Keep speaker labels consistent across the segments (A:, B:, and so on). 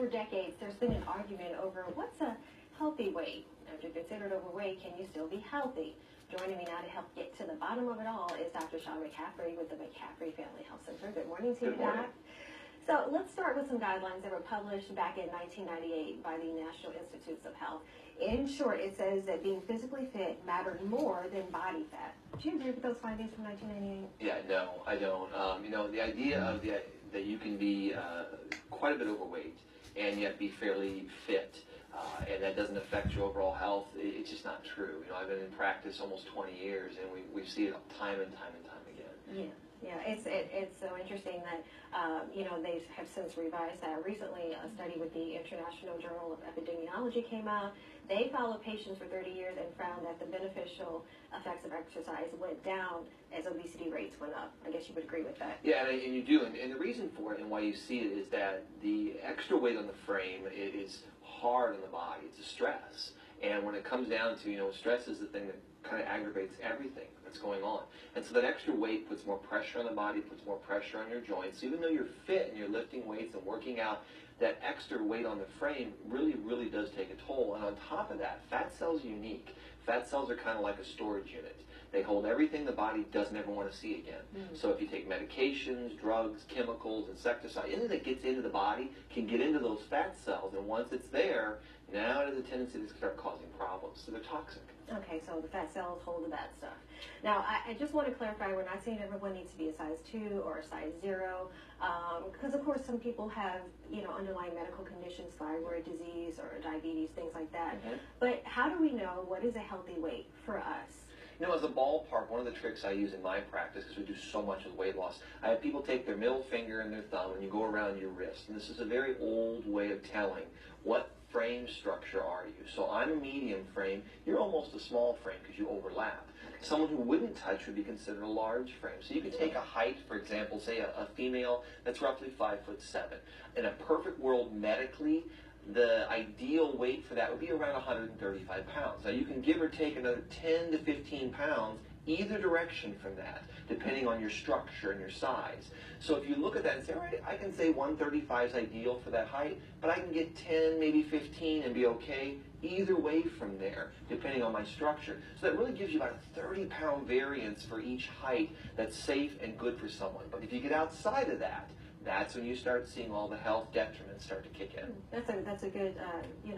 A: for decades, there's been an argument over what's a healthy weight. If you're considered overweight, can you still be healthy? Joining me now to help get to the bottom of it all is Dr. McCaffrey with the McCaffrey Family Health Center. Good morning to you, Doc. So let's start with some guidelines that were published back in 1998 by the National Institutes of Health. In short, it says that being physically fit mattered more than body fat. Do you agree with those findings from 1998?
B: Yeah, no, I don't. The idea of that you can be quite a bit overweight and yet be fairly fit, and that doesn't affect your overall health, it's just not true. I've been in practice almost 20 years, and we see it time and time and time again.
A: Yeah, it's so interesting that they have since revised that. Recently, a study with the International Journal of Epidemiology came out. They followed patients for 30 years and found that the beneficial effects of exercise went down as obesity rates went up. I guess you would agree with that.
B: Yeah, and you do. And the reason for it and why you see it is that the extra weight on the frame is hard on the body. It's a stress. And when it comes down to, stress is the thing that kind of aggravates everything that's going on. And so that extra weight puts more pressure on the body, puts more pressure on your joints. So even though you're fit and you're lifting weights and working out, that extra weight on the frame really, really does take a toll. And on top of that, fat cells are unique. Fat cells are kind of like a storage unit. They hold everything the body doesn't ever want to see again. So if you take medications, drugs, chemicals, insecticides, anything that gets into the body can get into those fat cells. And once it's there, now it has a tendency to start causing problems. So they're toxic.
A: Okay, so the fat cells hold the bad stuff. Now, I just want to clarify, we're not saying everyone needs to be a size 2 or a size 0, because of course some people have, underlying medical conditions, thyroid disease or diabetes, things like that. But how do we know what is a healthy weight for us?
B: As a ballpark, one of the tricks I use in my practice, because we do so much with weight loss, I have people take their middle finger and their thumb and you go around your wrist. And this is a very old way of telling what frame structure are you. So I'm a medium frame, you're almost a small frame because you overlap. Someone who wouldn't touch would be considered a large frame. So you could take a height, for example, say a female that's roughly 5'7". In a perfect world medically, the ideal weight for that would be around 135 pounds. Now you can give or take another 10 to 15 pounds either direction from that, depending on your structure and your size. So if you look at that and say, all right, I can say 135 is ideal for that height, but I can get 10, maybe 15 and be okay either way from there, depending on my structure. So that really gives you about a 30-pound variance for each height that's safe and good for someone. But if you get outside of that, that's when you start seeing all the health detriments start to kick in.
A: That's a good,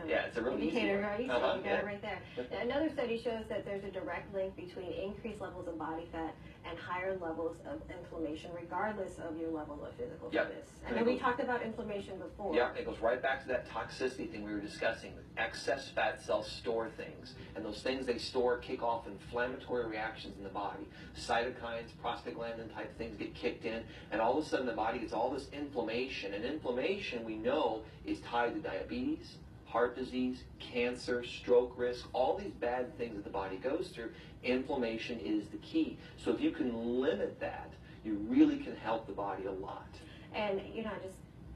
B: yeah, it's a real
A: indicator, right? So you got
B: yeah.
A: it right there. Another study shows that there's a direct link between increased levels of body fat and higher levels of inflammation, regardless of your level of physical fitness. And then we talked about inflammation before.
B: Yeah, it goes right back to that toxicity thing we were discussing. Excess fat cells store things, and those things they store kick off inflammatory reactions in the body. Cytokines, prostaglandin type things get kicked in, and all of a sudden the body gets all this inflammation. And inflammation, we know, is tied to diabetes, heart disease, cancer, stroke risk, all these bad things that the body goes through. Inflammation is the key. So if you can limit that, you really can help the body a lot.
A: And I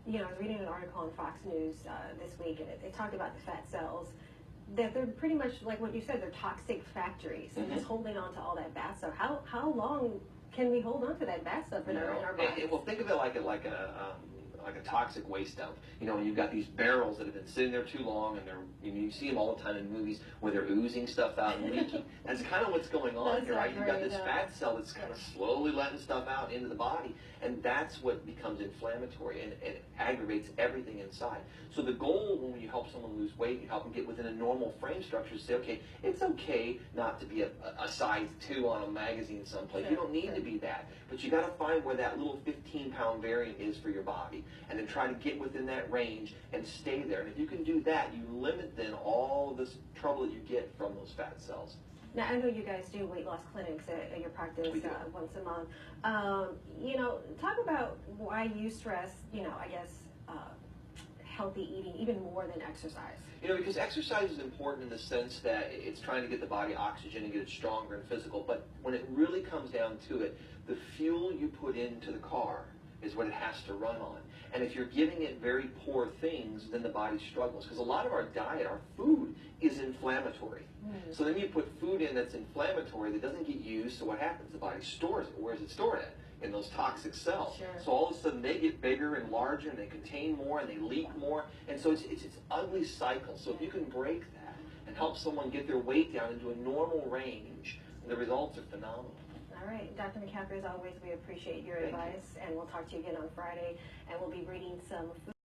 A: was reading an article on Fox News this week, and it talked about the fat cells. That they're pretty much like what you said. They're toxic factories, just holding on to all that bad stuff. How long can we hold on to that bad stuff in our bodies?
B: Well, think of it like a toxic waste dump. When you've got these barrels that have been sitting there too long, and you see them all the time in movies where they're oozing stuff out and leaking. That's kind of what's going on here, right? You've got this fat cell that's kind of slowly letting stuff out into the body, and that's what becomes inflammatory and aggravates everything inside. So the goal when you help someone lose weight, you help them get within a normal frame structure, is say, okay, it's okay not to be a size 2 on a magazine someplace. You don't need to be that, but you got to find where that little 15-pound variant is for your body, and then try to get within that range and stay there. And if you can do that, you limit then all of this trouble that you get from those fat cells.
A: Now, I know you guys do weight loss clinics at your practice once a month. Talk about why you stress, healthy eating even more than exercise.
B: Because exercise is important in the sense that it's trying to get the body oxygen and get it stronger and physical. But when it really comes down to it, the fuel you put into the car is what it has to run on. And if you're giving it very poor things, then the body struggles. Because a lot of our diet, our food, is inflammatory. So then you put food in that's inflammatory that doesn't get used, so what happens? The body stores it. Where is it stored at? in those toxic cells.
A: Sure.
B: So all of a sudden they get bigger and larger and they contain more and they leak more. And so it's an ugly cycle. So if you can break that and help someone get their weight down into a normal range, the results are phenomenal.
A: All right, Dr. McCaffrey, as always, we appreciate your advice, and we'll talk to you again on Friday, and we'll be reading some food